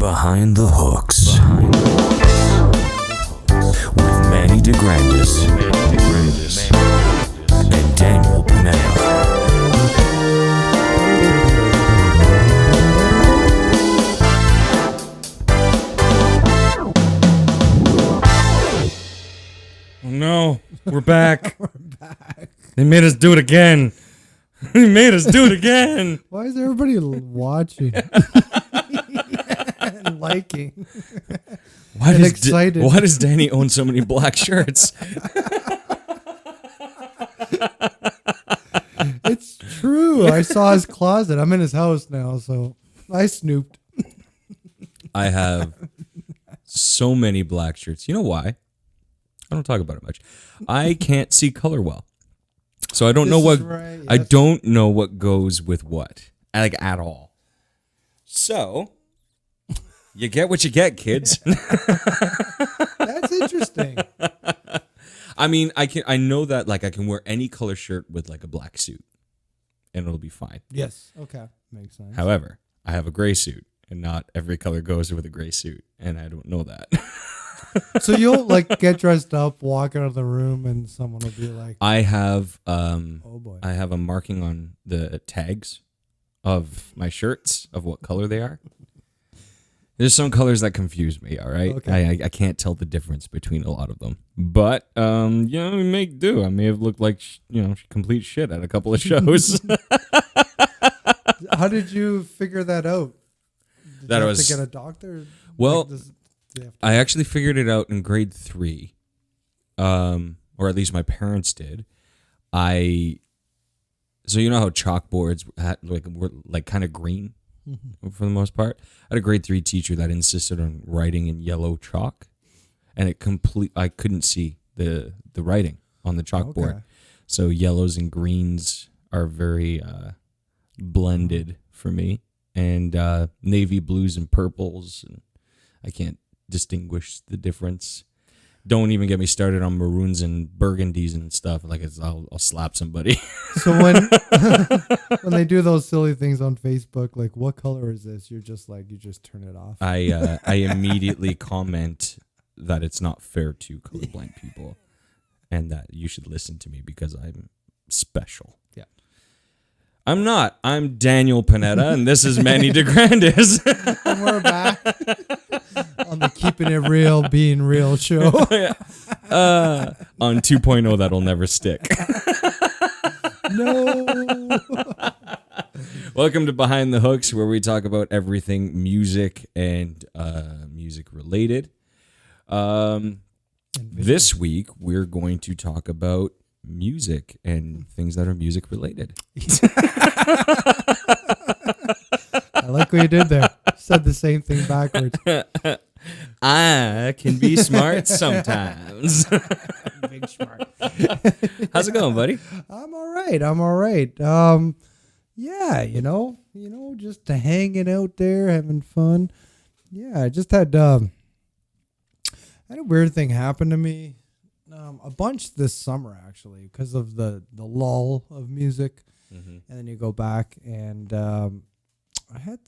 Behind the Hooks. With Manny DeGrandis. And Daniel Panetta. Oh no, we're back. We're back. They made us do it again. They made us do it again. Why is everybody watching and liking? Why And does excited. why does Danny own so many black shirts? It's true. I saw his closet. I'm in his house now, so I snooped. I have so many black shirts. You know why? I don't talk about it much. I can't see color well. So I don't know what right, I yes. don't know what goes with what. Like at all. So you get what you get, kids. That's interesting. I mean, I know that like I can wear any color shirt with like a black suit and it'll be fine. Yes. Okay. Makes sense. However, I have a gray suit and not every color goes with a gray suit and I don't know that. So you'll like get dressed up, walk out of the room, and someone will be like, I have "Oh boy." I have a marking on the tags of my shirts of what color they are. There's some colors that confuse me, all right? Okay. I can't tell the difference between a lot of them. But, we make do. I may have looked like, complete shit at a couple of shows. How did you figure that out? Did That you have was- to get a doctor? Well, do you have to- I actually figured it out in grade 3, or at least my parents did. So you know how chalkboards were like kind of green for the most part? I had a grade 3 teacher that insisted on writing in yellow chalk, and I couldn't see the writing on the chalkboard. Okay. So yellows and greens are very blended for me, and navy blues and purples, and I can't distinguish the difference. Don't even get me started on maroons and burgundies and stuff. Like I'll slap somebody. So when they do those silly things on Facebook, like what color is this? You're just like you just turn it off. I immediately comment that it's not fair to colorblind people, and that you should listen to me because I'm special. Yeah. I'm not. I'm Daniel Panetta, and this is Manny DeGrandis. And we're back on the Keeping It Real, Being Real show. On 2.0, that'll never stick. No. Welcome to Behind the Hooks, where we talk about everything music and music related. This week, we're going to talk about music and things that are music related. I like what you did there. Said the same thing backwards. I can be smart sometimes. Big smart. How's it going, buddy? I'm all right. Yeah, just hanging out there, having fun. Yeah, I just had a weird thing happen to me. A bunch this summer actually, because of the lull of music, and then you go back and I had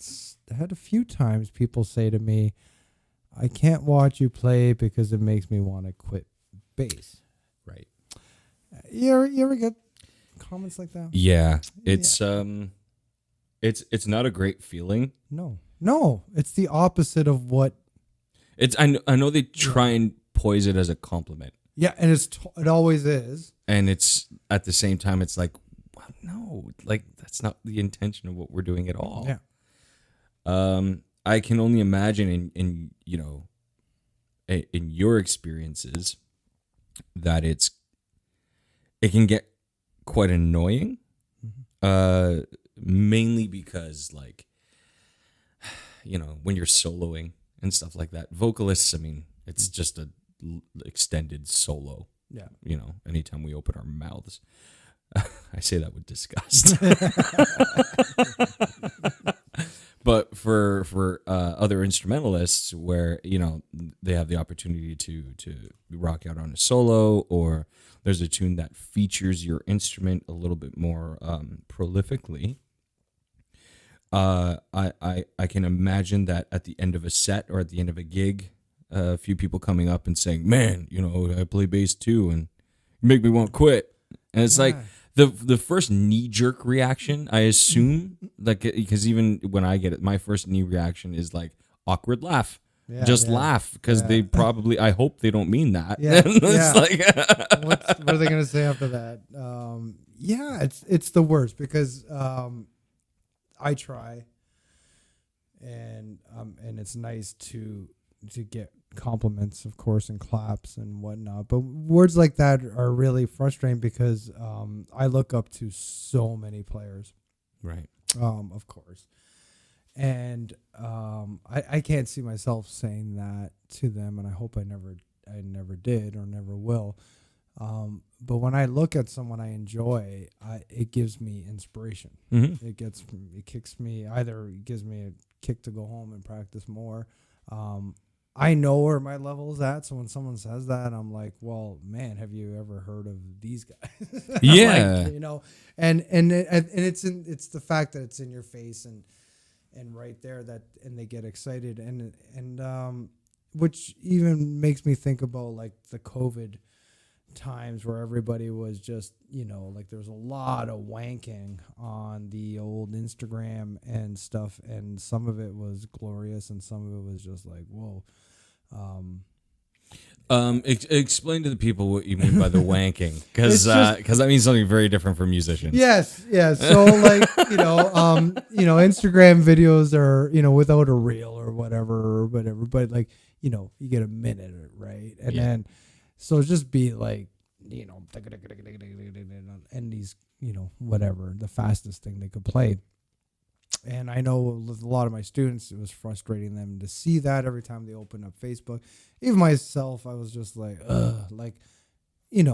a few times people say to me, "I can't watch you play because it makes me want to quit bass." Right. You ever get comments like that? Yeah, it's not a great feeling. No, it's the opposite of what. I know they try and poise it as a compliment. Yeah, and it always is. And it's at the same time, it's like, well, no, like that's not the intention of what we're doing at all. Yeah. I can only imagine in your experiences that it can get quite annoying. Mainly because like, when you're soloing and stuff like that, vocalists, I mean, it's just a extended solo. Yeah. Anytime we open our mouths, I say that with disgust. But for other instrumentalists, where they have the opportunity to rock out on a solo, or there's a tune that features your instrument a little bit more prolifically, I can imagine that at the end of a set or at the end of a gig, a few people coming up and saying, "Man, I play bass too, and you make me want to quit." And it's like the first knee jerk reaction, I assume, like, because even when I get it, my first knee reaction is like awkward laugh. Just laugh, because they probably, I hope they don't mean that. It's like what are they gonna say after that? It's the worst, because I try, and it's nice to get compliments, of course, and claps and whatnot, but words like that are really frustrating, because I look up to so many players, right? Of course. And I can't see myself saying that to them, and I hope I never did or never will. But when I look at someone I enjoy, it gives me inspiration. Mm-hmm. It gives me a kick to go home and practice more. I know where my level is at, so when someone says that, I'm like, well, man, have you ever heard of these guys? Yeah, and it's the fact that it's in your face and right there, and they get excited, and which even makes me think about like the COVID times, where everybody was just, like, there was a lot of wanking on the old Instagram and stuff, and some of it was glorious and some of it was just like, whoa. Explain to the people what you mean by the wanking, because that means something very different for musicians. Yes. So like, Instagram videos are, without a reel or whatever, but like, you get a minute, right? And then, so just be like, and these, whatever, the fastest thing they could play. And I know with a lot of my students, it was frustrating them to see that every time they open up Facebook. Even myself, I was just like, I don't even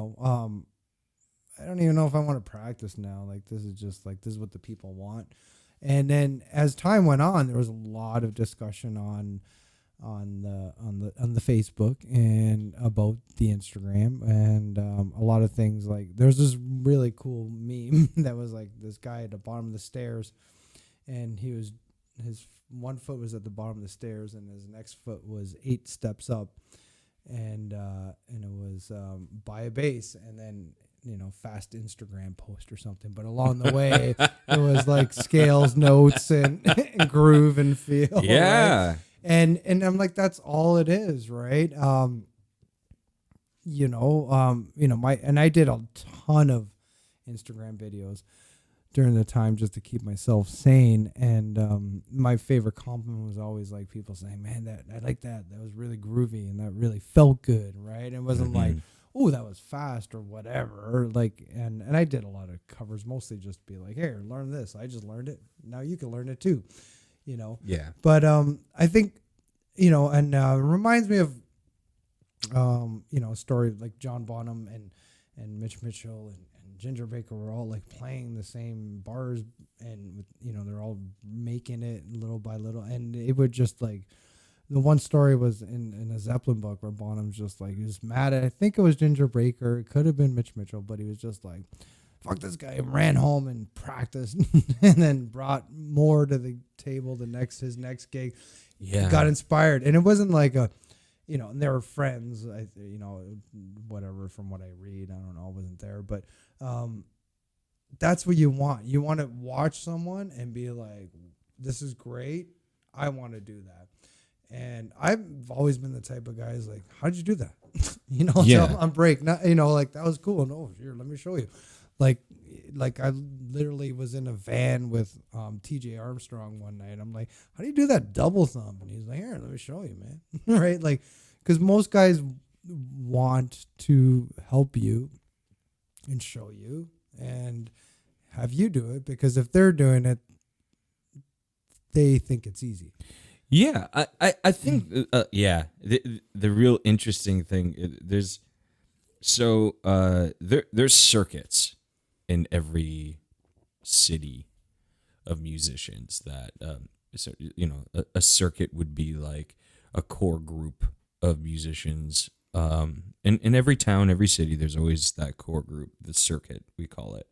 know if I want to practice now. Like, this is what the people want. And then as time went on, there was a lot of discussion on the Facebook and about the Instagram, and a lot of things. Like, there's this really cool meme that was like this guy at the bottom of the stairs, and his one foot was at the bottom of the stairs, and his next foot was 8 steps up, and it was buy a bass, and then fast Instagram post or something. But along the way, it was like scales, notes, and groove and feel. Yeah. Right? And I'm like, that's all it is, right? I did a ton of Instagram videos during the time just to keep myself sane. And my favorite compliment was always like people saying, man, I like that. That was really groovy and that really felt good, right? It wasn't like, oh, that was fast or whatever. Like, and I did a lot of covers, mostly just be like, here, learn this. I just learned it. Now you can learn it too, Yeah. But I think, and it reminds me of, a story like John Bonham and Mitch Mitchell and Ginger Baker were all like playing the same bars, and they're all making it little by little, and it would just like, the one story was in a Zeppelin book where Bonham's just like, he was mad at, I think it was Ginger Baker, it could have been Mitch Mitchell, but he was just like, fuck this guy, and ran home and practiced and then brought more to the table his next gig. Yeah. Got inspired, and it wasn't like a, and they were friends, whatever, from what I read, I don't know, I wasn't there, but that's what you want. You want to watch someone and be like, this is great, I want to do that. And I've always been the type of guys like, how'd you do that? So on break, not, like, that was cool. No, here, let me show you. Like I literally was in a van with TJ Armstrong one night. I'm like, how do you do that double thumb? And he's like, here, let me show you, man. Right? Like, because most guys want to help you and show you and have you do it, because if they're doing it, they think it's easy. Yeah, I think the real interesting thing, there's circuits in every city of musicians that a circuit would be like a core group of musicians. In every town, every city, there's always that core group, the circuit we call it,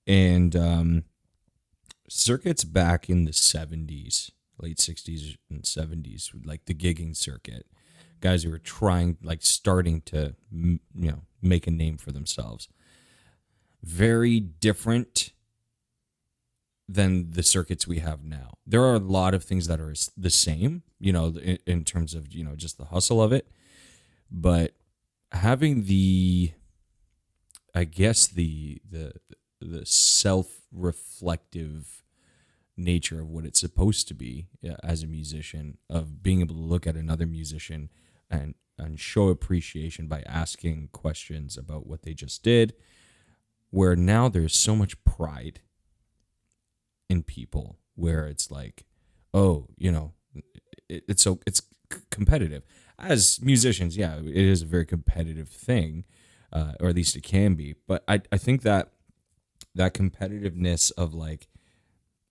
and circuits back in the 70s, late 60s and 70s, like the gigging circuit, guys who were trying, like starting to, make a name for themselves. Very different than the circuits we have now. There are a lot of things that are the same, in terms of, just the hustle of it. But having the self-reflective nature of what it's supposed to be as a musician, of being able to look at another musician and show appreciation by asking questions about what they just did, where now there's so much pride in people, where it's like, oh, it's competitive. As musicians, yeah, it is a very competitive thing, or at least it can be. But I think that competitiveness of like,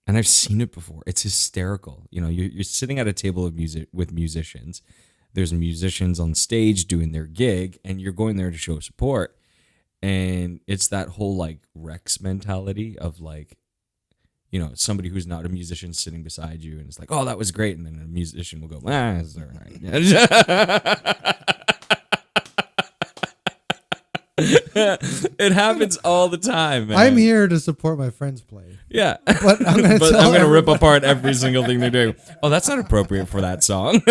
and I've seen it before, it's hysterical. You're sitting at a table of music with musicians. There's musicians on stage doing their gig, and you're going there to show support. And it's that whole like Rex mentality of like, somebody who's not a musician sitting beside you, and it's like, oh, that was great. And then a musician will go, it's all right. It happens all the time, man. I'm here to support my friends play. Yeah. But I'm going to rip apart every single thing they're doing. Oh, that's not appropriate for that song.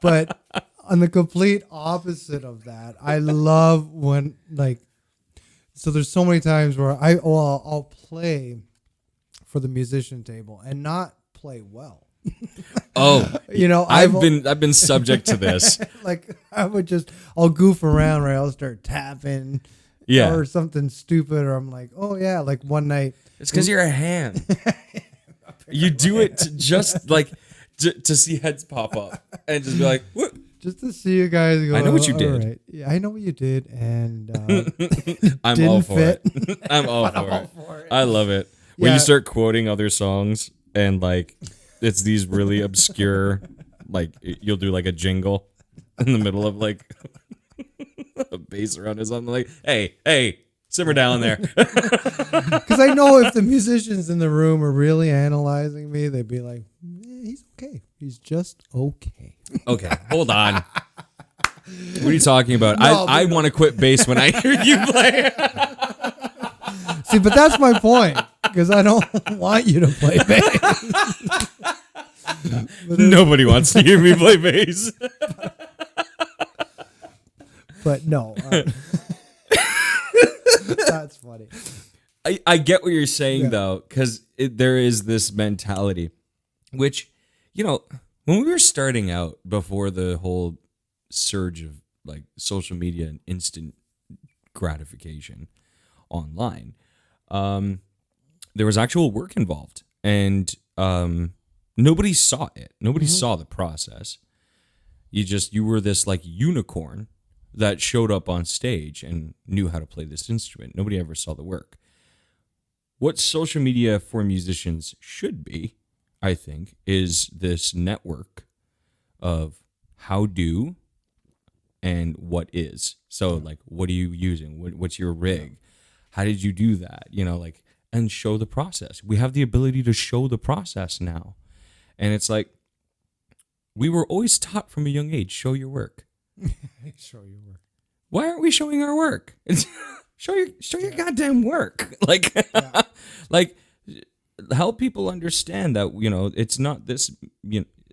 But on the complete opposite of that, I love when so there's so many times where I'll play for the musician table and not play well. Oh, I've been subject to this. Like I'll goof around, right? I'll start tapping, or something stupid, or I'm like, oh yeah, like one night. It's because you're a ham. You do it to just like to see heads pop up and just be like, what? Just to see you guys go. I know what you did. Right. Yeah, I know what you did, and I'm all for it. I'm all for it. I love it when you start quoting other songs and like it's these really obscure, like you'll do like a jingle in the middle of like a bass run or something, like, hey, simmer down there. Because I know if the musicians in the room are really analyzing me, they'd be like, he's okay. He's just okay. Okay, hold on. What are you talking about? No, I want to quit bass when I hear you play. See, but that's my point, because I don't want you to play bass. Nobody wants to hear me play bass. But no. That's funny. I get what you're saying, though, because there is this mentality, which, when we were starting out before the whole surge of like social media and instant gratification online, there was actual work involved, and nobody saw it. Nobody saw the process. You were this like unicorn that showed up on stage and knew how to play this instrument. Nobody ever saw the work. What social media for musicians should be, I think, is this network of how do and what is. So, like, what are you using? What's your rig? How did you do that? And show the process. We have the ability to show the process now. And it's like, we were always taught from a young age, show your work. Show your work. Why aren't we showing our work? Show your goddamn work. Like, help people understand that, it's not this,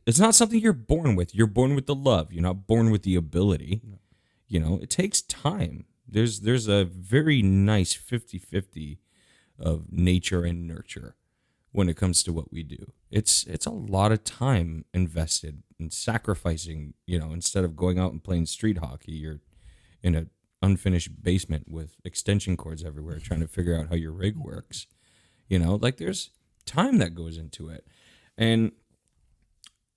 it's not something you're born with. You're born with the love. You're not born with the ability. It takes time. There's a very nice 50-50 of nature and nurture when it comes to what we do. It's a lot of time invested in sacrificing, instead of going out and playing street hockey, you're in an unfinished basement with extension cords everywhere trying to figure out how your rig works. There's time that goes into it. And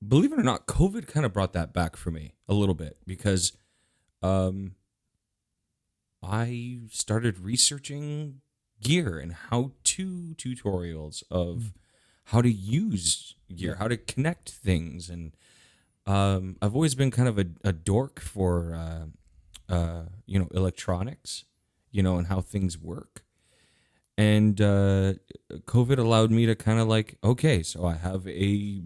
believe it or not, COVID kind of brought that back for me a little bit, because I started researching gear and how-to tutorials of how to use gear, how to connect things. And I've always been kind of a dork for, electronics, and how things work. And COVID allowed me to kind of like, okay, so I have a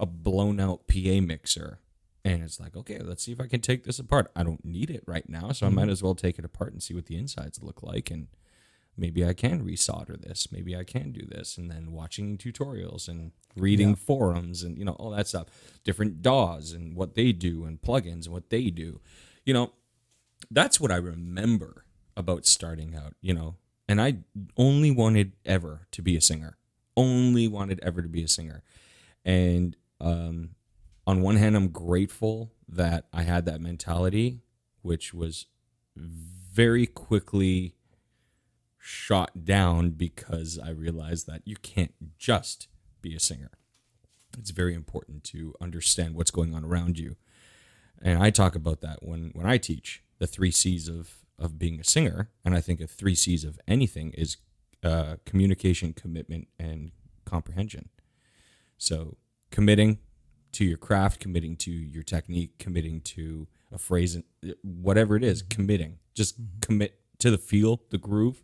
blown out PA mixer. And it's like, okay, let's see if I can take this apart. I don't need it right now, so I might as well take it apart and see what the insides look like. And maybe I can resolder this. Maybe I can do this. And then watching tutorials and reading forums and, all that stuff. Different DAWs and what they do and plugins and what they do. That's what I remember about starting out, And I only wanted ever to be a singer. Only wanted ever to be a singer. And on one hand, I'm grateful that I had that mentality, which was very quickly shot down because I realized that you can't just be a singer. It's very important to understand what's going on around you. And I talk about that when I teach the 3 C's of being a singer. And I think the 3 C's of anything is communication, commitment, and comprehension. So committing to your craft, committing to your technique, committing to a phrase, whatever it is, committing. Just commit to the feel, the groove,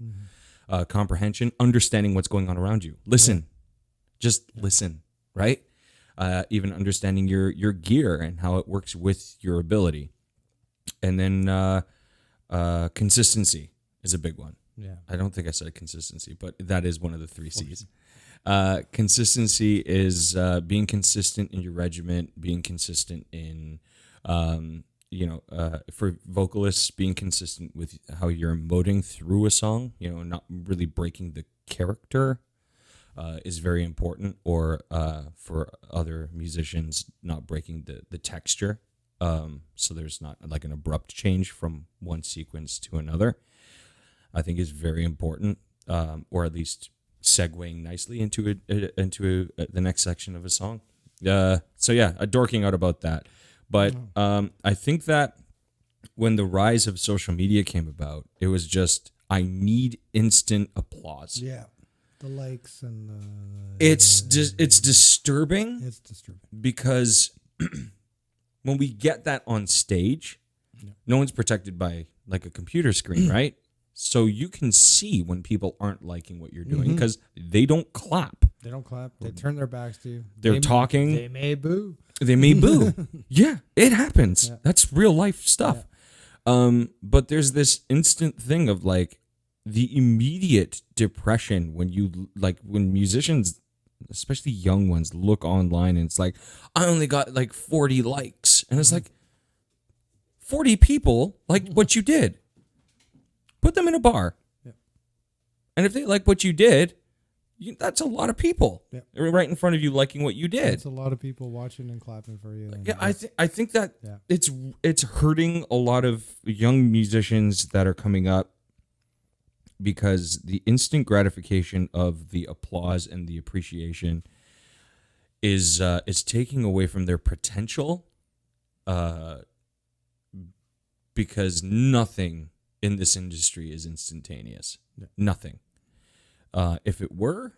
comprehension, understanding what's going on around you. Listen. Just listen, right? Even understanding your gear and how it works with your ability. And then consistency is a big one. Yeah. I don't think I said consistency, but that is one of the 3 C's. Consistency is being consistent in your regiment, being consistent in, for vocalists, being consistent with how you're emoting through a song, not really breaking the character is very important, or for other musicians, not breaking the texture. So there's not like an abrupt change from one sequence to another, I think is very important, or at least segueing nicely into the next section of a song. Dorking out about that. But I think that when the rise of social media came about, it was just, I need instant applause. Yeah. The likes and it's disturbing. It's disturbing because when we get that on stage, no one's protected by like a computer screen, right? So you can see when people aren't liking what you're doing because they don't clap. They don't clap. They turn their backs to you. They're talking. They may boo. They may boo. Yeah, it happens. Yeah. That's real life stuff. Yeah. But there's this instant thing of like the immediate depression when musicians, especially young ones, look online and it's like, I only got like 40 likes. And it's like, 40 people like what you did. Put them in a bar. Yeah. And if they like what you did, that's a lot of people right in front of you liking what you did. It's a lot of people watching and clapping for you. Yeah, I think that it's hurting a lot of young musicians that are coming up because the instant gratification of the applause and the appreciation is taking away from their potential, because nothing in this industry is instantaneous. Yeah. Nothing. If it were,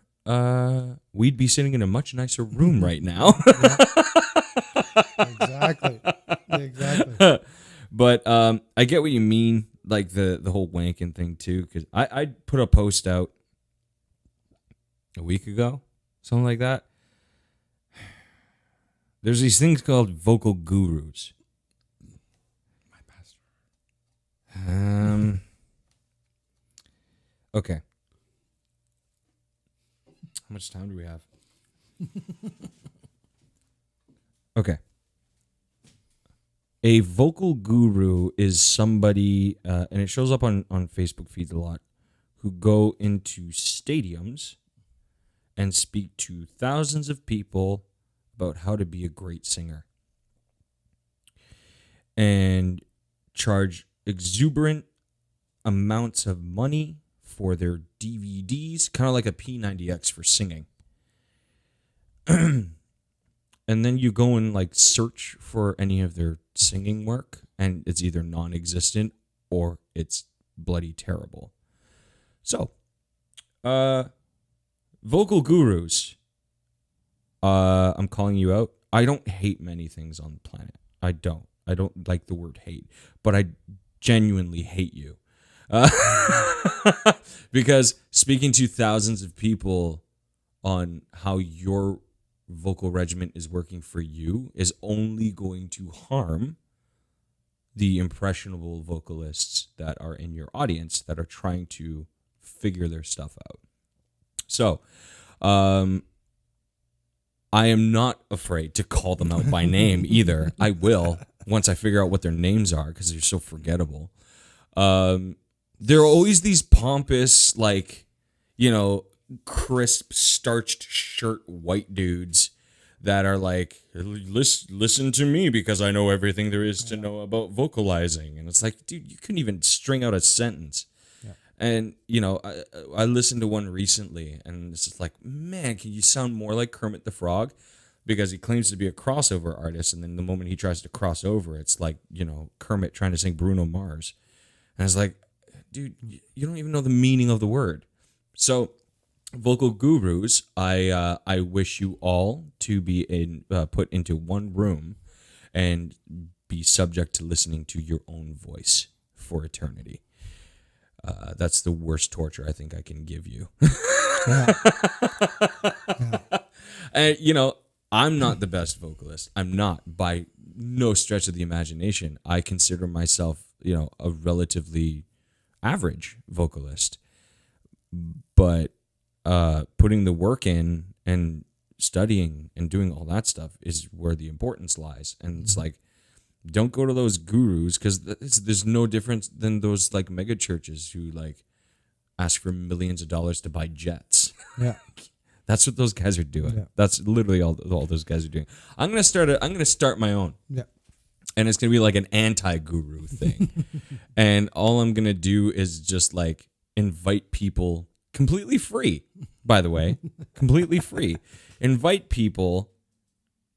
we'd be sitting in a much nicer room right now. Exactly. But I get what you mean, like the whole wanking thing too, because I put a post out a week ago, something like that. There's these things called vocal gurus. My pastor. Okay. How much time do we have? Okay. A vocal guru is somebody, and it shows up on Facebook feeds a lot, who go into stadiums and speak to thousands of people about how to be a great singer and charge exuberant amounts of money for their DVDs, kind of like a P90X for singing. And then you go and like search for any of their singing work, and it's either non-existent or it's bloody terrible. So, vocal gurus, I'm calling you out. I don't hate many things on the planet. I don't like the word hate, but I genuinely hate you. Because speaking to thousands of people on how your vocal regimen is working for you is only going to harm the impressionable vocalists that are in your audience that are trying to figure their stuff out. So, I am not afraid to call them out by name either. I will once I figure out what their names are because they're so forgettable. There are always these pompous, like, crisp, starched shirt white dudes that are like, listen to me because I know everything there is to know about vocalizing. And it's like, dude, you couldn't even string out a sentence. Yeah. And, I listened to one recently and it's just like, man, can you sound more like Kermit the Frog? Because he claims to be a crossover artist. And then the moment he tries to cross over, it's like, Kermit trying to sing Bruno Mars. And it's like, dude, you don't even know the meaning of the word. So, vocal gurus, I wish you all to be put into one room and be subject to listening to your own voice for eternity. That's the worst torture I think I can give you. Yeah. And, I'm not the best vocalist. I'm not by no stretch of the imagination. I consider myself, a relatively average vocalist. But putting the work in and studying and doing all that stuff is where the importance lies. And it's like, don't go to those gurus because there's no difference than those like mega churches who like ask for millions of dollars to buy jets. Yeah. That's what those guys are doing. Yeah. That's literally all those guys are doing. I'm gonna start my own. Yeah. And it's gonna be like an anti-guru thing. And all I'm gonna do is just like invite people completely free, by the way, completely free. Invite people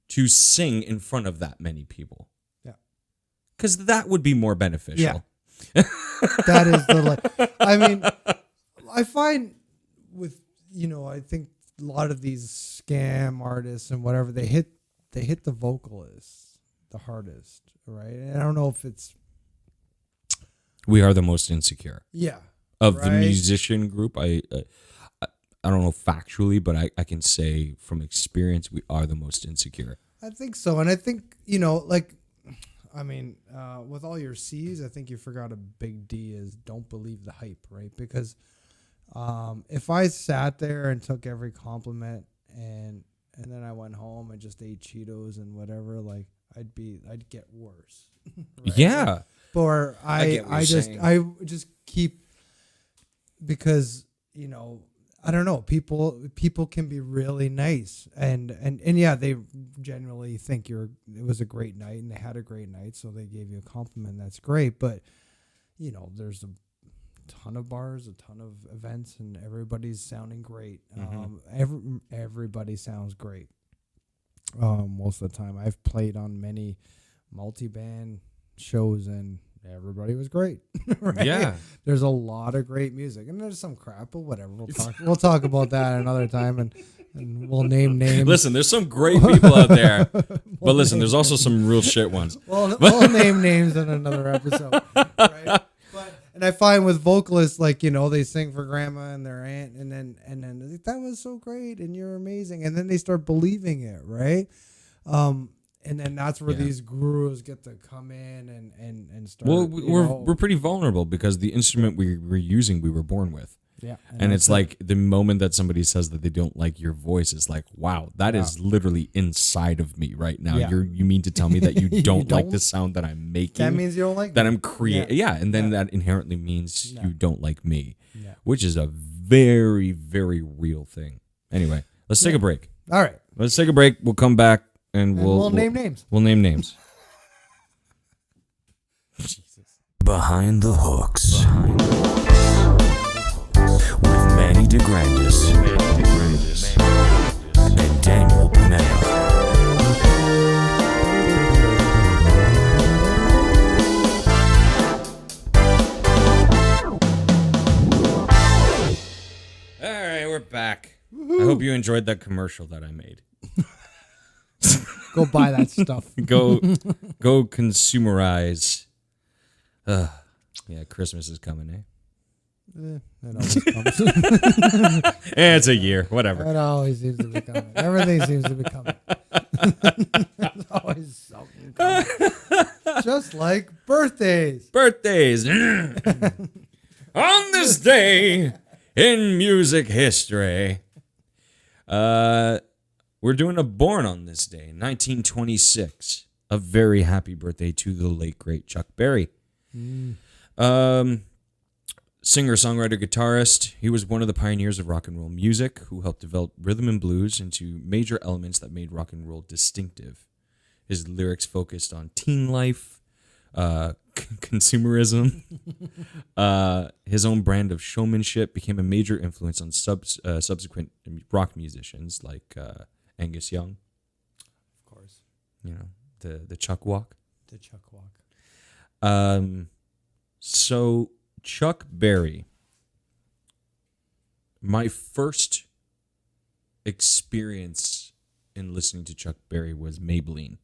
to sing in front of that many people. Yeah. Because that would be more beneficial. Yeah. That is I mean, I find with, I think a lot of these scam artists and whatever, they hit the vocalists the hardest, right? And I don't know if it's... We are the most insecure. Yeah. Of the musician group, I don't know factually, but I can say from experience, we are the most insecure. I think so. And I think, with all your C's, I think you forgot a big D is don't believe the hype, right? Because if I sat there and took every compliment and then I went home and just ate Cheetos and whatever, like I'd get worse. Right? Yeah. Or I just keep... Because, I don't know, people can be really nice and yeah, they generally think it was a great night and they had a great night, so they gave you a compliment. That's great. But, there's a ton of bars, a ton of events, and everybody's sounding great. Mm-hmm. Everybody sounds great. Most of the time I've played on many multi-band shows and everybody was great. Right? Yeah. There's a lot of great music and there's some crap, but whatever. We'll talk about that another time and we'll name names. Listen, there's some great people out there. But listen, there's also some real shit ones. We'll name names in another episode. Right? And I find with vocalists, like, they sing for grandma and their aunt and then they're like, that was so great and you're amazing. And then they start believing it, right? And then that's where these gurus get to come in and start. Well, we're pretty vulnerable because the instrument we were using, we were born with. Yeah. And it's like the moment that somebody says that they don't like your voice, it's like, wow, that is literally inside of me right now. Yeah. You mean to tell me that you don't like the sound that I'm making? That means you don't like that I'm creating. Yeah. And then that inherently means you don't like me, which is a very, very real thing. Anyway, let's take a break. All right. Let's take a break. We'll come back. And we'll name names. We'll name names. Jesus. Behind the Hooks. With Manny DeGrandis. And Daniel Panetta. All right, we're back. Woo-hoo. I hope you enjoyed that commercial that I made. Go buy that stuff. Go consumerize. Yeah, Christmas is coming, eh? It always comes. It's a year, whatever. It always seems to be coming. Everything seems to be coming. There's always something coming. Just like birthdays. Birthdays. On this day in music history. We're doing a born on this day, 1926. A very happy birthday to the late, great Chuck Berry. Singer, songwriter, guitarist. He was one of the pioneers of rock and roll music who helped develop rhythm and blues into major elements that made rock and roll distinctive. His lyrics focused on teen life, consumerism. His own brand of showmanship became a major influence on subsequent rock musicians like Angus Young. Of course. You know, the Chuck Walk. The Chuck Walk. So Chuck Berry, my first experience in listening to Chuck Berry was Maybelline.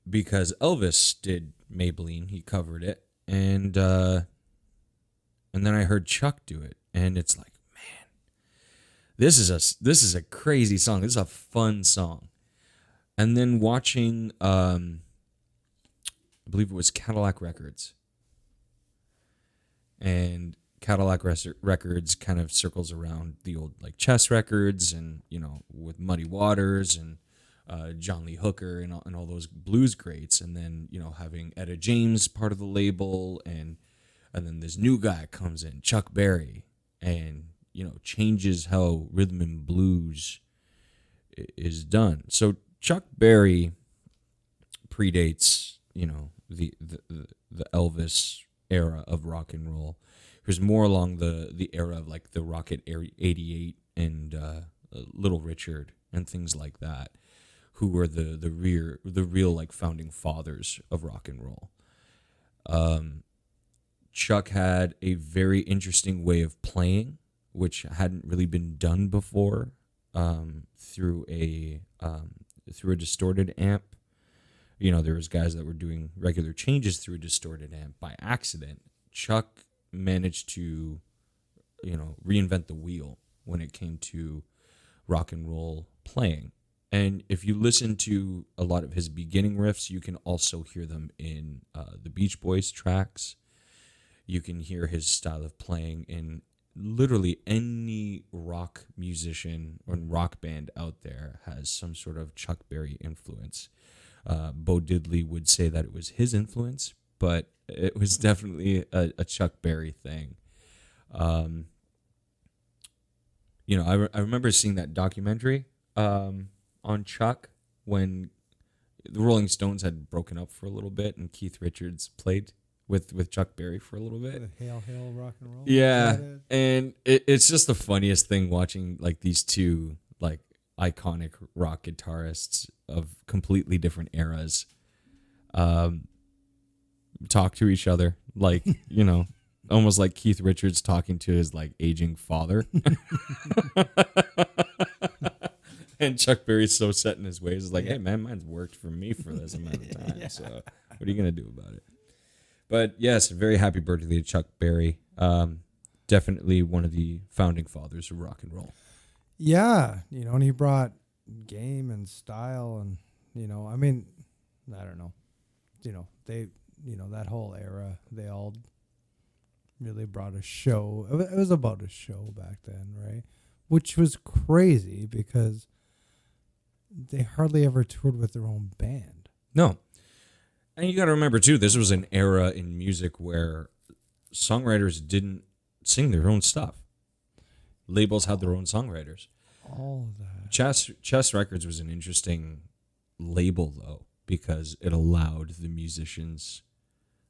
Because Elvis did Maybelline, he covered it, and then I heard Chuck do it, and it's like, man, this is a crazy song. This is a fun song. And then watching, I believe it was Cadillac Records, and Cadillac Records kind of circles around the old like Chess Records, and with Muddy Waters and John Lee Hooker and all those blues greats, and then having Etta James part of the label, and then this new guy comes in, Chuck Berry, and changes how rhythm and blues is done. So Chuck Berry predates the Elvis era of rock and roll. It was more along the era of like the Rocket 88 and Little Richard and things like that, who were the real like founding fathers of rock and roll. Chuck had a very interesting way of playing, which hadn't really been done before, through a distorted amp. There was guys that were doing regular changes through a distorted amp by accident. Chuck managed to, reinvent the wheel when it came to rock and roll playing. And if you listen to a lot of his beginning riffs, you can also hear them in the Beach Boys tracks. You can hear his style of playing in literally any rock musician or rock band out there has some sort of Chuck Berry influence. Bo Diddley would say that it was his influence, but it was definitely a Chuck Berry thing. I remember seeing that documentary on Chuck when the Rolling Stones had broken up for a little bit and Keith Richards played with Chuck Berry for a little bit. Hail, hail, rock and roll. Yeah, and it's just the funniest thing watching like these two like iconic rock guitarists of completely different eras talk to each other, like almost like Keith Richards talking to his like aging father. And Chuck Berry's so set in his ways. It's like, hey man, mine's worked for me for this amount of time. So what are you gonna do about it? But yes, very happy birthday to Chuck Berry. Definitely one of the founding fathers of rock and roll. Yeah, and he brought game and style, and I don't know, they, that whole era, they all really brought a show. It was about a show back then, right? Which was crazy because they hardly ever toured with their own band. No. And you got to remember, too, this was an era in music where songwriters didn't sing their own stuff. Labels had their own songwriters. All of that. Chess Records was an interesting label, though, because it allowed the musicians,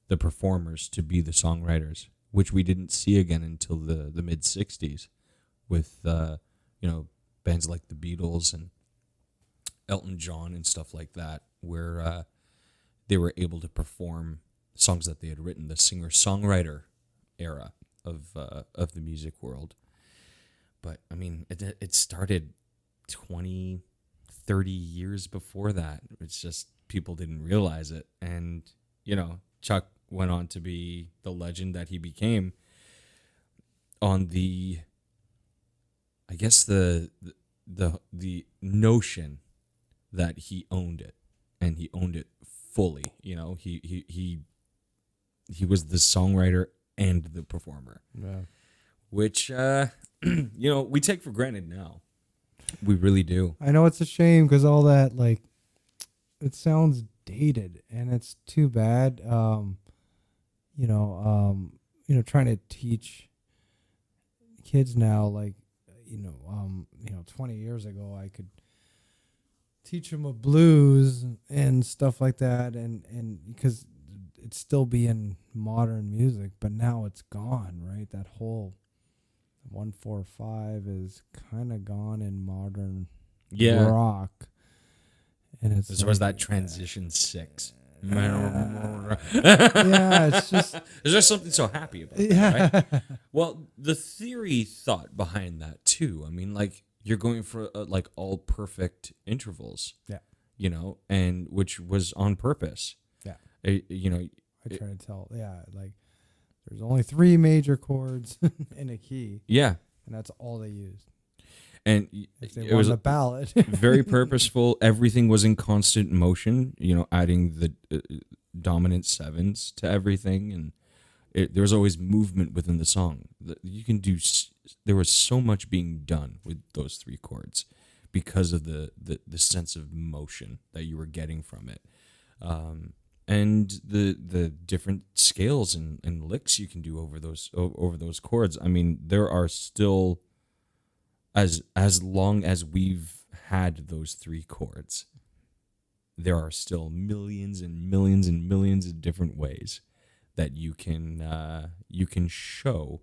the performers, to be the songwriters, which we didn't see again until the mid-'60s with, bands like the Beatles and Elton John and stuff like that, where they were able to perform songs that they had written, the singer-songwriter era of the music world. But, I mean, it started 20, 30 years before that. It's just people didn't realize it. And, Chuck went on to be the legend that he became on the, I guess the notion that he owned it, and he owned it fully. You know, he was the songwriter and the performer, which we take for granted now. We really do. I know it's a shame because all that, like, it sounds dated, and it's too bad. Trying to teach kids now, like, 20 years ago, I could teach them a blues and stuff like that, and because it's still being modern music, but now it's gone, right? That whole 1-4-5 is kind of gone in modern rock, and it's as far as that transition 6. Yeah, it's just there's just something so happy about that, right? Well, the theory thought behind that too. I mean, like, you're going for like all perfect intervals, and which was on purpose. I try to tell, like, there's only 3 major chords in a key, and that's all they used. And if they won the ballot, very purposeful. Everything was in constant motion. Adding the dominant 7s to everything, and there was always movement within the song. You can do. There was so much being done with those 3 chords because of the sense of motion that you were getting from it, and the different scales and licks you can do over those chords. I mean, there are still. As long as we've had those 3 chords, there are still millions and millions and millions of different ways that you can show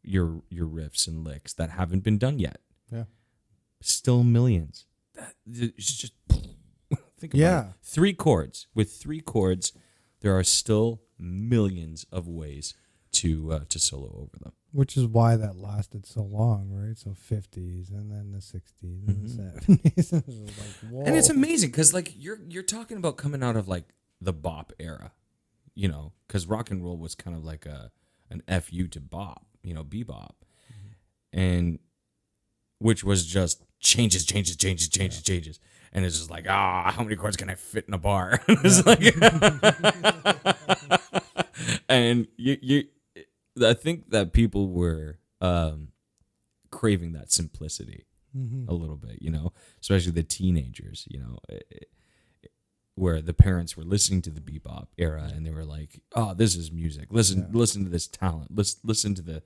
your riffs and licks that haven't been done yet. Yeah, still millions. It's just think about it. 3 chords. With 3 chords, there are still millions of ways to solo over them. Which is why that lasted so long, right? So 50s and then the 60s and the 70s. It was like, whoa. And it's amazing because, like, you're talking about coming out of, like, the bop era, because rock and roll was kind of like an FU to bop, bebop, and which was just changes, and it's just like, how many chords can I fit in a bar? It's like, and you. I think that people were craving that simplicity a little bit, especially the teenagers, where the parents were listening to the bebop era and they were like, "Oh, this is music. Listen to this talent. Listen to the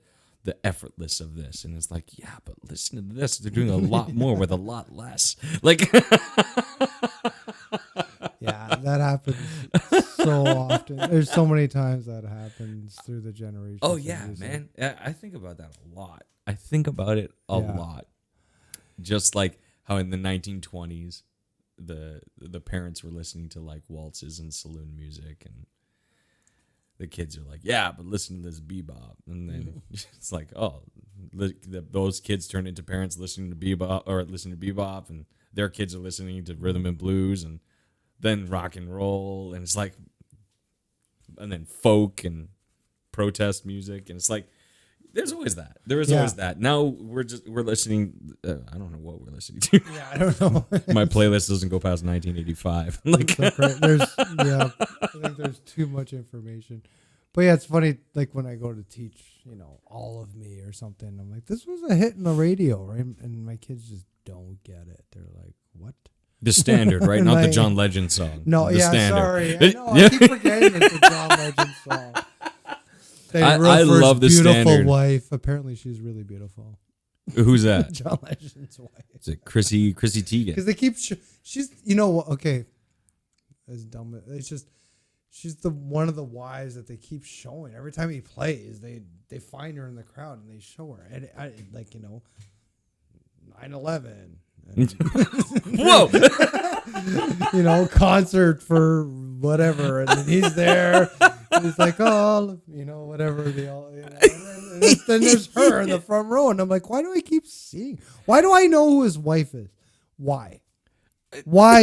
effortless of this." And it's like, "Yeah, but listen to this. They're doing a lot more with a lot less." Like, yeah, that happens so often. There's so many times that happens through the generations. Oh yeah, man. I think about that a lot. I think about it a lot. Just like how in the 1920s, the parents were listening to, like, waltzes and saloon music, and the kids are like, "Yeah, but listen to this bebop," and then it's like, oh, those kids turn into parents listening to bebop, and their kids are listening to rhythm and blues, and then rock and roll, and it's like, and then folk and protest music, and it's like, there's always that. There is always that. Now we're listening. I don't know what we're listening to. Yeah, I don't know. My playlist doesn't go past 1985. Like, I think there's too much information. But yeah, it's funny. Like, when I go to teach, All of Me or something, I'm like, this was a hit in the radio, right? And my kids just don't get it. They're like, what? The standard, right? Not the John Legend song. No, the standard. Sorry. I know. I keep forgetting it's a John Legend song. I love the beautiful standard. Wife. Apparently, she's really beautiful. Who's that? John Legend's wife. Is it Chrissy Teigen? Because they keep she's okay. As dumb. It's just she's one of the wives that they keep showing every time he plays. They find her in the crowd and they show her, and 9/11. Whoa! Concert for whatever, and then he's there. And it's like, whatever they all, and then there's her in the front row, and I'm like, why do I keep seeing? Why do I know who his wife is? Why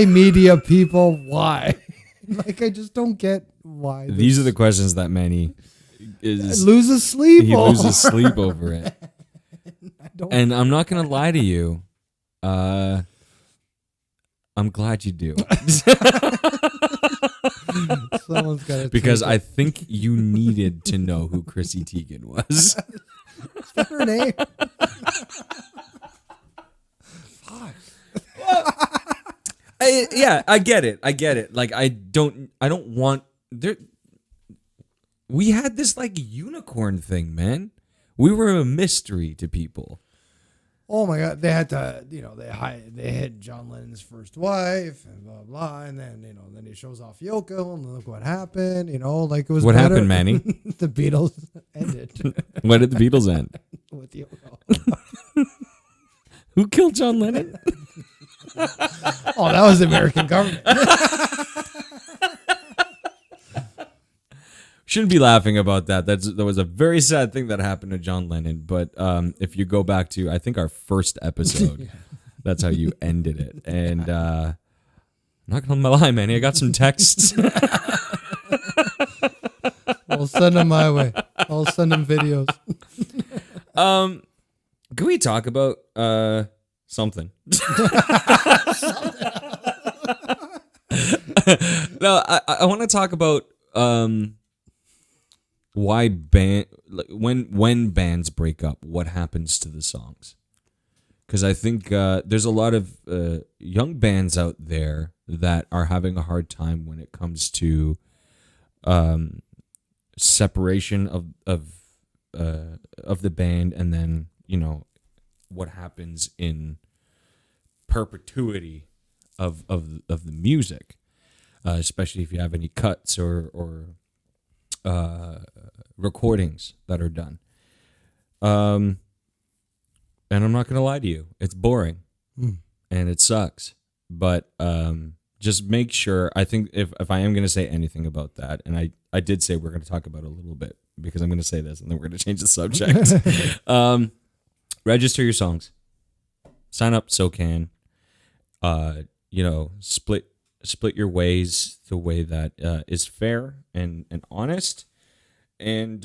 media people? Why? Like, I just don't get why. These are the questions that Manny loses sleep. He over. loses sleep over it. I don't. And I'm not gonna lie to you. I'm glad you do. Someone's got to Because I think you needed to know who Chrissy Teigen was. her name. I get it. Like I don't want there. We had this like unicorn thing, man. We were a mystery to people. Oh my God! They had to, they hit John Lennon's first wife and blah blah, and then then he shows off Yoko, and look what happened. Like it was What better. happened, Manny? The Beatles ended When did the Beatles end? with Yoko. Who killed John Lennon? Oh, that was the American government. Shouldn't be laughing about that. That was a very sad thing that happened to John Lennon. But if you go back to, I think, our first episode, that's how you ended it. And I'm not gonna lie, Manny, I got some texts. We'll send them my way. I'll send them videos. Can we talk about something? No, I want to talk about why when bands break up, what happens to the songs? Because I think there's a lot of young bands out there that are having a hard time when it comes to separation of the band, and then what happens in perpetuity of the music, especially if you have any cuts or recordings that are done. And I'm not gonna lie to you, it's boring and it sucks. But just make sure. I think if I am gonna say anything about that, and I did say we're gonna talk about it a little bit, because I'm gonna say this and then we're gonna change the subject. Register your songs. Sign up SoCan. Split your ways the way that is fair and honest, and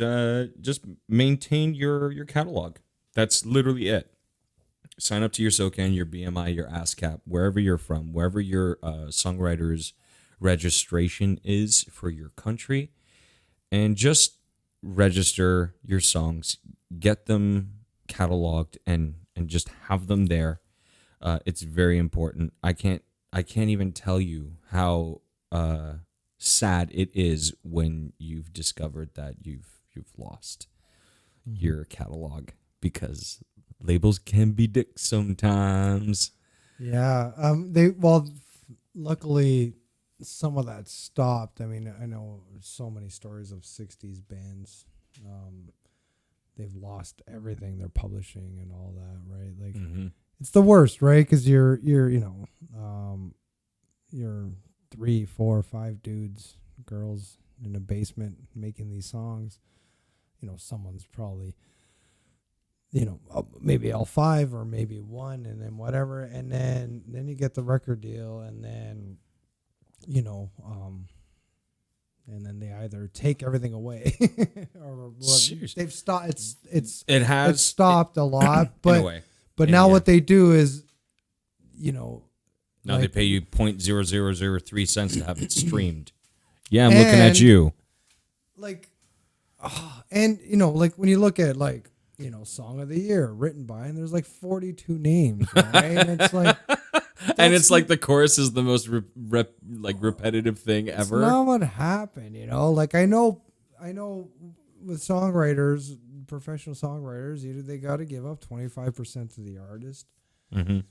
just maintain your catalog. That's literally it. Sign up to your SoCan, your BMI, your ASCAP, wherever you're from, wherever your songwriter's registration is for your country, and just register your songs. Get them cataloged and just have them there. It's very important. I can't even tell you how sad it is when you've discovered that you've lost your catalog, because labels can be dicks sometimes. Yeah. Luckily some of that stopped. I mean, I know so many stories of 60s bands. They've lost everything, their publishing and all that, right? Like it's the worst, right? Because you're 3, 4, 5 dudes, girls in a basement making these songs. Someone's probably maybe L5 or maybe 1, and then whatever, and then you get the record deal, and then and then they either take everything away or they've stopped. It's stopped a lot, but now what they do is now they pay you 0.0003 cents to have it streamed. Yeah, I'm looking at you. And when you look at Song of the Year written by, and there's 42 names, right? And it's and it's the chorus is the most repetitive thing ever. It's not what happened, I know with songwriters, professional songwriters, they got to give up 25% to the artist. And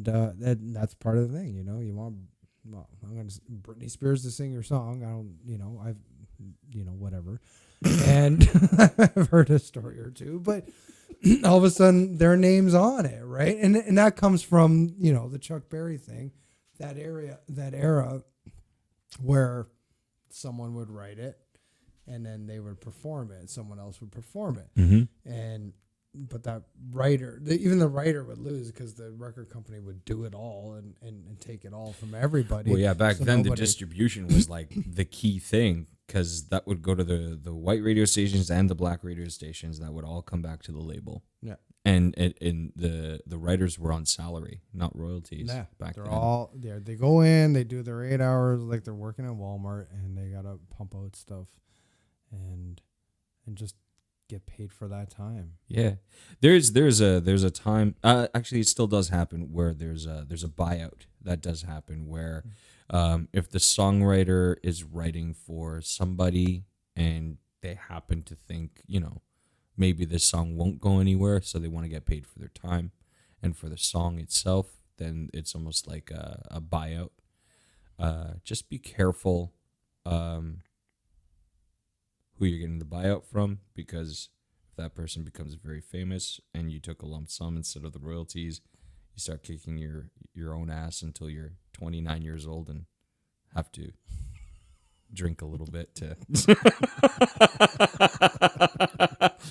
that's part of the thing. You want, I'm going to Britney Spears to sing your song. I don't, whatever. And I've heard a story or two, but all of a sudden their name's on it, right? And that comes from the Chuck Berry thing, that era where someone would write it and then they would perform it, someone else would perform it, and but that writer, even the writer would lose because the record company would do it all and take it all from everybody. Well, yeah, back So then the nobody- distribution was like the key thing because that would go to the white radio stations and the black radio stations. That would all come back to the label. Yeah. And the writers were on salary, not royalties. Yeah, back they're then. all there. They go in, they do their 8 hours like they're working at Walmart, and they gotta pump out stuff, and just get paid for that time. Yeah, there's a time. Actually, it still does happen where there's a buyout that does happen where, if the songwriter is writing for somebody and they happen to think maybe this song won't go anywhere, so they want to get paid for their time and for the song itself, then it's almost like a buyout. Just be careful who you're getting the buyout from, because if that person becomes very famous and you took a lump sum instead of the royalties, you start kicking your own ass until you're 29 years old and have to drink a little bit to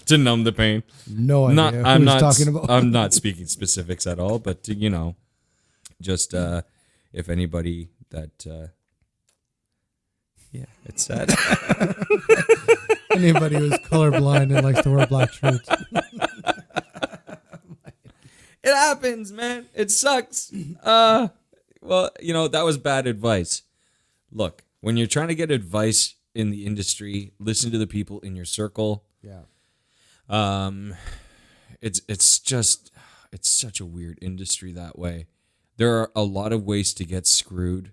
to numb the pain. No idea Not, who I'm he's not talking about. I'm not speaking specifics at all, but just if anybody that yeah, it's sad. Anybody who's colorblind and likes to wear black shirts. It happens, man. It sucks. Well, that was bad advice. Look, when you're trying to get advice in the industry, listen to the people in your circle. Yeah. It's such a weird industry that way. There are a lot of ways to get screwed.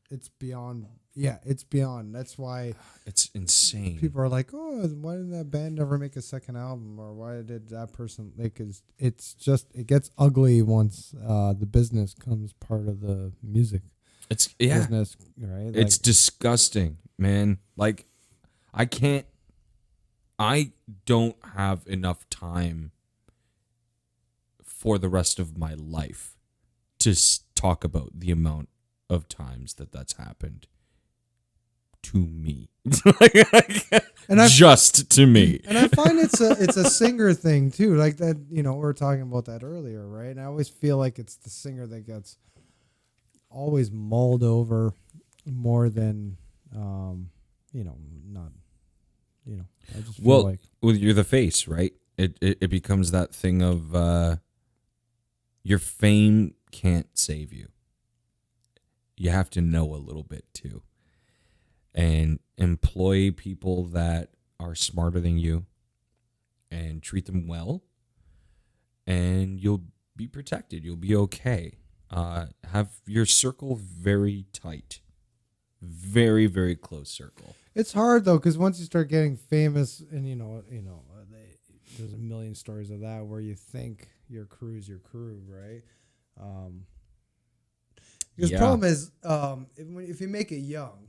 It's beyond. Yeah, it's beyond. That's why It's insane. people are like, "Oh, why did that band never make a second album?" Or why did that person? Like, it gets ugly once the business comes part of the music It's business, right? It's disgusting, man. Like, I don't have enough time for the rest of my life to talk about the amount of times that's happened to me. And just to me. And I find it's a singer thing too. Like that, we were talking about that earlier, right? And I always feel like it's the singer that gets always mulled over more than, not, I just feel like. Well, you're the face, right? It becomes that thing of your fame can't save you. You have to know a little bit too. And employ people that are smarter than you and treat them well, and you'll be protected. You'll be okay. Have your circle very tight. Very, very close circle. It's hard though, because once you start getting famous, and there's a million stories of that where you think your crew's your crew, right? Because the problem is, if you make it young,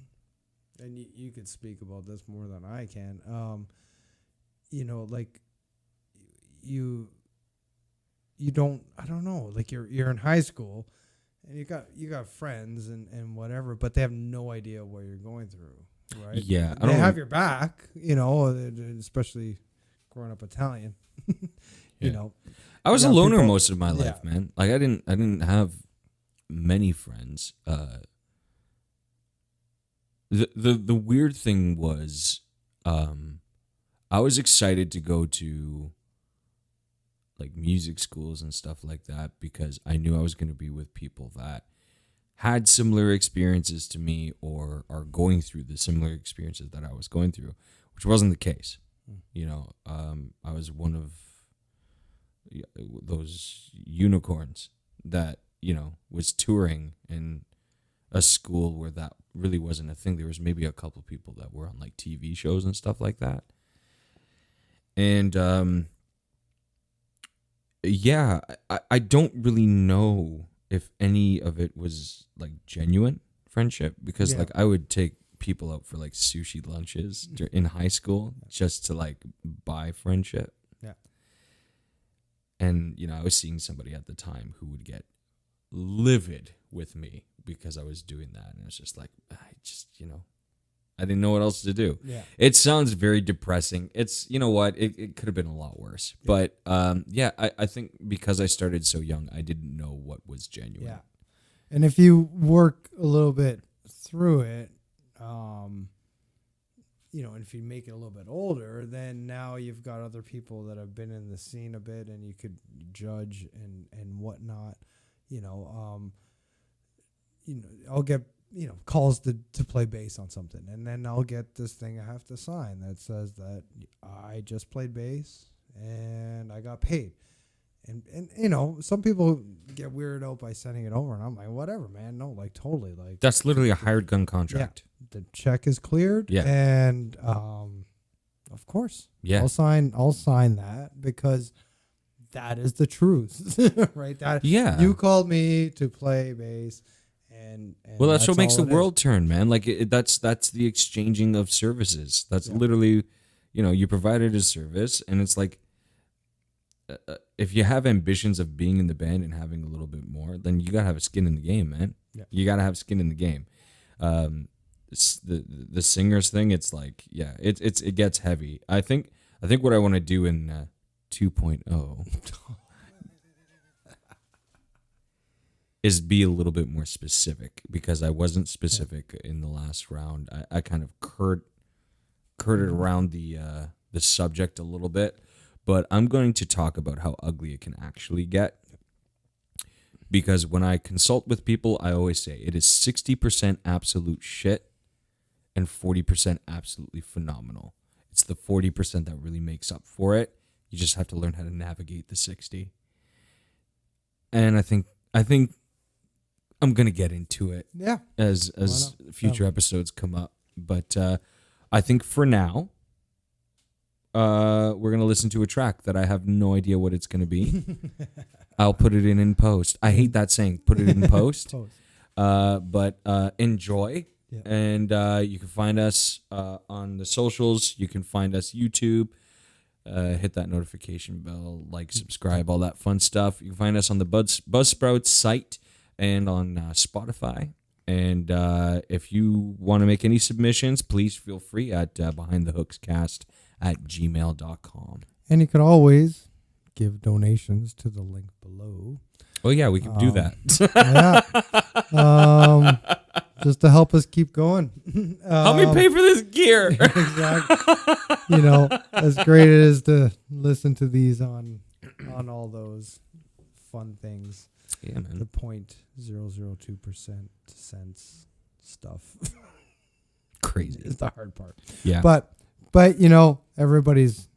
and you could speak about this more than I can, like you don't, I don't know, like you're in high school, and you got friends and whatever, but they have no idea what you're going through, right? Yeah, they have your back, especially growing up Italian. I was a young loner people- most of my life, man. Like I didn't have many friends. The weird thing was, I was excited to go to like music schools and stuff like that because I knew I was going to be with people that had similar experiences to me or are going through the similar experiences that I was going through, which wasn't the case. I was one of those unicorns that, was touring in a school where that really wasn't a thing. There was maybe a couple people that were on like TV shows and stuff like that. And I don't really know if any of it was like genuine friendship because like I would take people out for like sushi lunches in high school just to like buy friendship. Yeah. And, I was seeing somebody at the time who would get livid with me because I was doing that. And it's just like, I didn't know what else to do. Yeah. It sounds very depressing. It's, you know what? It could have been a lot worse. But I think because I started so young, I didn't know what was genuine. Yeah. And if you work a little bit through it, and if you make it a little bit older, then now you've got other people that have been in the scene a bit, and you could judge and whatnot. I'll get calls to play bass on something, and then I'll get this thing I have to sign that says that I just played bass and I got paid. And some people get weirded out by sending it over, and I'm like, whatever, man. No, like totally, like That's literally a hired gun contract. yeah, the check is cleared. Yeah. And of course, Yeah. I'll sign that because that is the truth, right? That Yeah. you called me to play bass, and Well, that's what makes the all it world turn, man. Like that's the exchanging of services. That's literally, you provided a service, and it's like, if you have ambitions of being in the band and having a little bit more, then you gotta have a skin in the game, man. Yeah. You gotta have skin in the game. The singers thing, it's like, yeah, it gets heavy. I think what I want to do in 2.0 is be a little bit more specific, because I wasn't specific in the last round. I kind of curted around the subject a little bit, but I'm going to talk about how ugly it can actually get. Because when I consult with people, I always say it is 60% absolute shit and 40% absolutely phenomenal. It's the 40% that really makes up for it. You just have to learn how to navigate the 60. And I think I'm gonna get into it Yeah. as future episodes come up. But I think for now, we're gonna listen to a track that I have no idea what it's gonna be. I'll put it in post. I hate that saying, put it in post. But enjoy. Yeah. And you can find us on the socials. You can find us YouTube. Hit that notification bell, like, subscribe, all that fun stuff. You can find us on the Buzzsprout site and on Spotify. And if you want to make any submissions, please feel free at behindthehookscast@gmail.com. And you could always give donations to the link below. Oh, yeah, we can do that. Yeah. Just to help us keep going. Help me pay for this gear. Exactly. As great it is to listen to these on all those fun things. Yeah, man. The 0.002% cents stuff Crazy. is the hard part. Yeah. But everybody's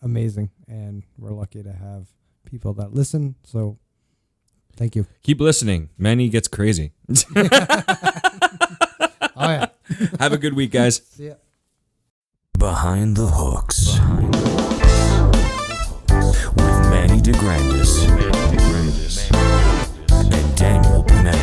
amazing, and we're lucky to have people that listen. So thank you. Keep listening. Manny gets crazy. Oh yeah. Have a good week, guys. See ya. Behind the Hooks. With Manny DeGrandis and Daniel Panetta.